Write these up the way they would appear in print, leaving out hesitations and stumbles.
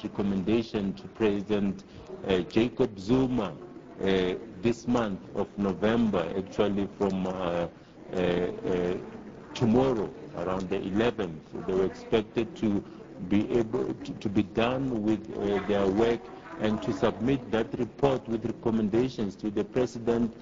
recommendation to President Jacob Zuma this month of November, actually from tomorrow, around the 11th. They were expected to be able to be done with their work and to submit that report with recommendations to the President.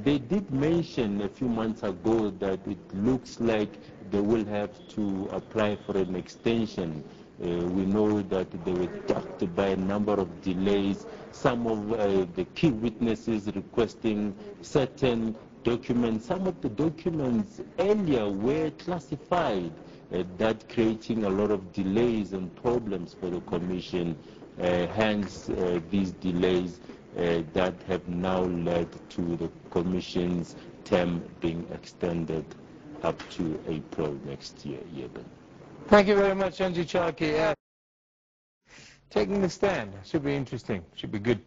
They did mention a few months ago that it looks like they will have to apply for an extension. We know that they were dogged by a number of delays, some of the key witnesses requesting certain documents. Some of the documents earlier were classified, that creating a lot of delays and problems for the Commission. Hence, these delays that have now led to the Commission's term being extended up to April next year. Thank you very much, Angie Chalke. Taking the stand should be interesting, should be good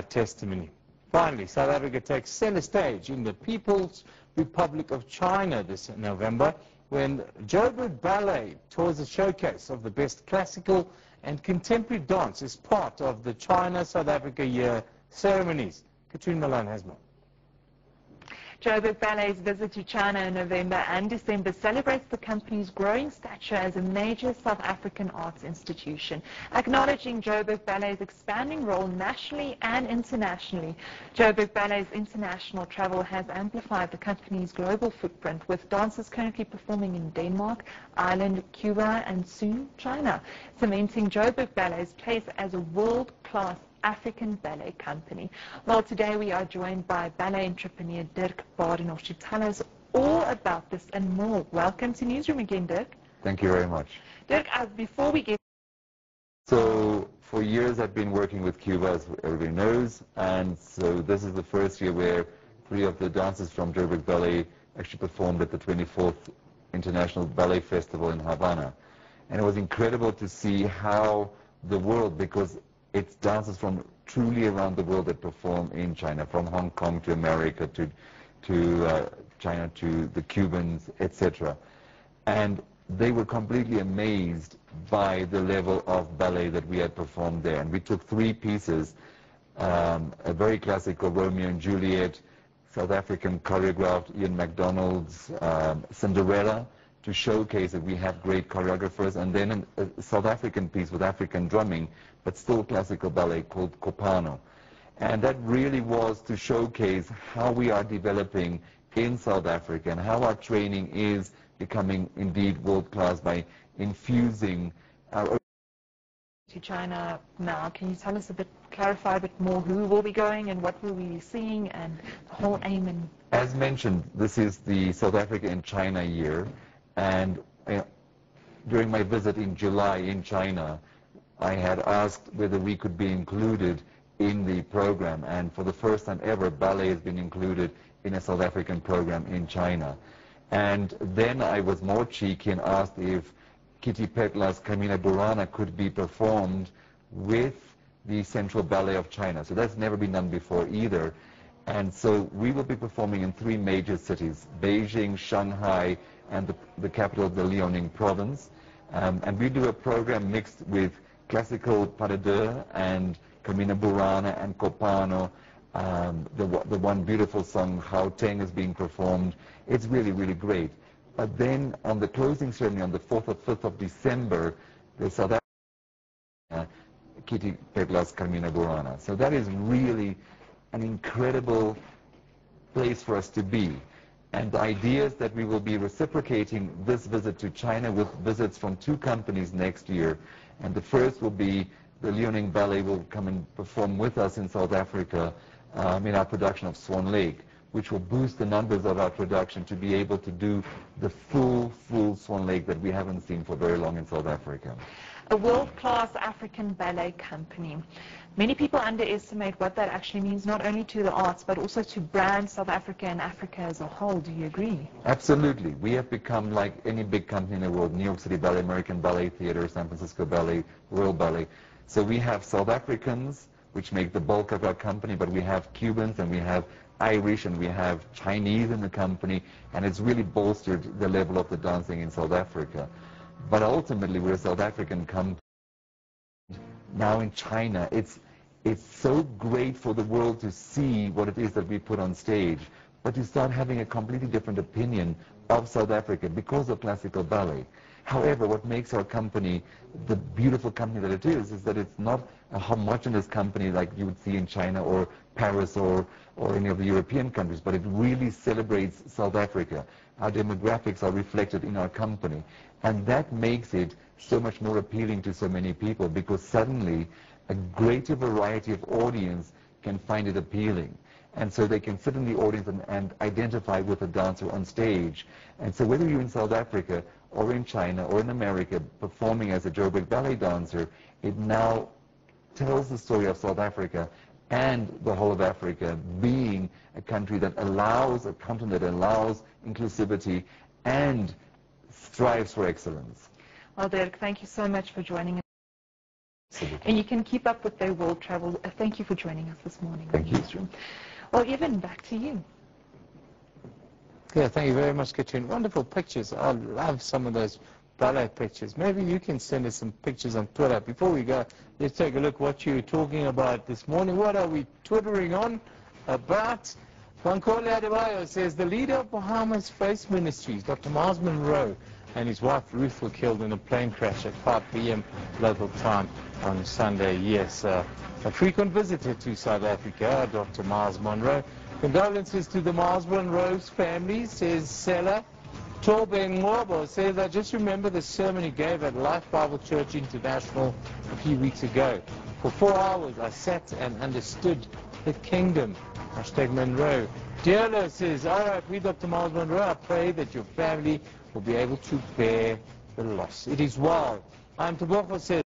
testimony. Finally, South Africa takes center stage in the People's Republic of China this November when Joburg Ballet tours a showcase of the best classical and contemporary dance as part of the China-South Africa Year ceremonies. Katrine Malone has more. Joburg Ballet's visit to China in November and December celebrates the company's growing stature as a major South African arts institution, acknowledging Joburg Ballet's expanding role nationally and internationally. Joburg Ballet's international travel has amplified the company's global footprint, with dancers currently performing in Denmark, Ireland, Cuba, and soon China, cementing Joburg Ballet's place as a world-class African ballet company. Well, today we are joined by ballet entrepreneur Dirk Badenhorst to tell us all about this and more. Welcome to Newsroom again, Dirk. Thank you very much. Dirk, before we get... So, for years I've been working with Cuba, as everybody knows, and so this is the first year where 3 of the dancers from Joburg Ballet actually performed at the 24th International Ballet Festival in Havana. And it was incredible to see how the world, because it's dancers from truly around the world that perform in China, from Hong Kong to America to China to the Cubans, etc. And they were completely amazed by the level of ballet that we had performed there. And we took 3 pieces, a very classical Romeo and Juliet, South African choreographed Ian MacDonald's Cinderella, to showcase that we have great choreographers, and then a South African piece with African drumming, but still classical ballet, called Copano. And that really was to showcase how we are developing in South Africa and how our training is becoming indeed world-class by infusing our own. To China now, can you tell us a bit, clarify a bit more who will be going and what will we be seeing and the whole aim? And as mentioned, this is the South Africa and China year. And during my visit in July in China, I had asked whether we could be included in the program. And for the first time ever, ballet has been included in a South African program in China. And then I was more cheeky and asked if Kitty Petla's Camina Burana could be performed with the Central Ballet of China. So that's never been done before either. And so we will be performing in 3 major cities, Beijing, Shanghai, and the capital of the Liaoning province. And we do a program mixed with classical pas de deux and Camina Burana and Copano. The one beautiful song, How Teng, is being performed. It's really, really great. But then on the closing ceremony on the 4th or 5th of December, the South African Kitty Petla's Camina Burana. So that is really an incredible place for us to be. And the idea is that we will be reciprocating this visit to China with visits from 2 companies next year. And the first will be the Liaoning Ballet will come and perform with us in South Africa in our production of Swan Lake, which will boost the numbers of our production to be able to do the full Swan Lake that we haven't seen for very long in South Africa. A world-class African ballet company. Many people underestimate what that actually means, not only to the arts, but also to brand South Africa and Africa as a whole. Do you agree? Absolutely. We have become like any big company in the world, New York City Ballet, American Ballet Theatre, San Francisco Ballet, Royal Ballet. So we have South Africans, which make the bulk of our company, but we have Cubans and we have Irish and we have Chinese in the company, and it's really bolstered the level of the dancing in South Africa. But ultimately, we're a South African company. now in China. It's so great for the world to see what it is that we put on stage, but to start having a completely different opinion of South Africa because of classical ballet. However, what makes our company the beautiful company that it is that it's not a homogeneous company like you would see in China or Paris or any of the European countries, but it really celebrates South Africa. Our demographics are reflected in our company, and that makes it so much more appealing to so many people because suddenly a greater variety of audience can find it appealing. And so they can sit in the audience and identify with the dancer on stage. And so whether you're in South Africa or in China or in America performing as a Joburg Ballet dancer, it now tells the story of South Africa and the whole of Africa being a country that allows, a continent that allows inclusivity and strives for excellence. Well, Dirk, thank you so much for joining us. Absolutely. And you can keep up with their world travel. Thank you for joining us this morning. Thank you. Newsroom. Well, Evan, back to you. Yeah, thank you very much, Katrina. Wonderful pictures. I love some of those ballet pictures. Maybe you can send us some pictures on Twitter. Before we go, let's take a look what you were talking about this morning. What are we twittering on about? Bankole Adebayo says the leader of Bahamas Face Ministries, Dr. Miles Monroe, and his wife Ruth were killed in a plane crash at 5 p.m. local time on Sunday. Yes, a frequent visitor to South Africa, Dr. Miles Monroe. Condolences to the Miles Monroe's family, says Sela. Torbe Ngobo says, I just remember the sermon he gave at Life Bible Church International a few weeks ago. For 4 hours I sat and understood the kingdom. Hashtag Monroe. Diolo says, all right, we Dr. Miles Monroe, I pray that your family will be able to bear the loss. It is well. I'm Tebogo says,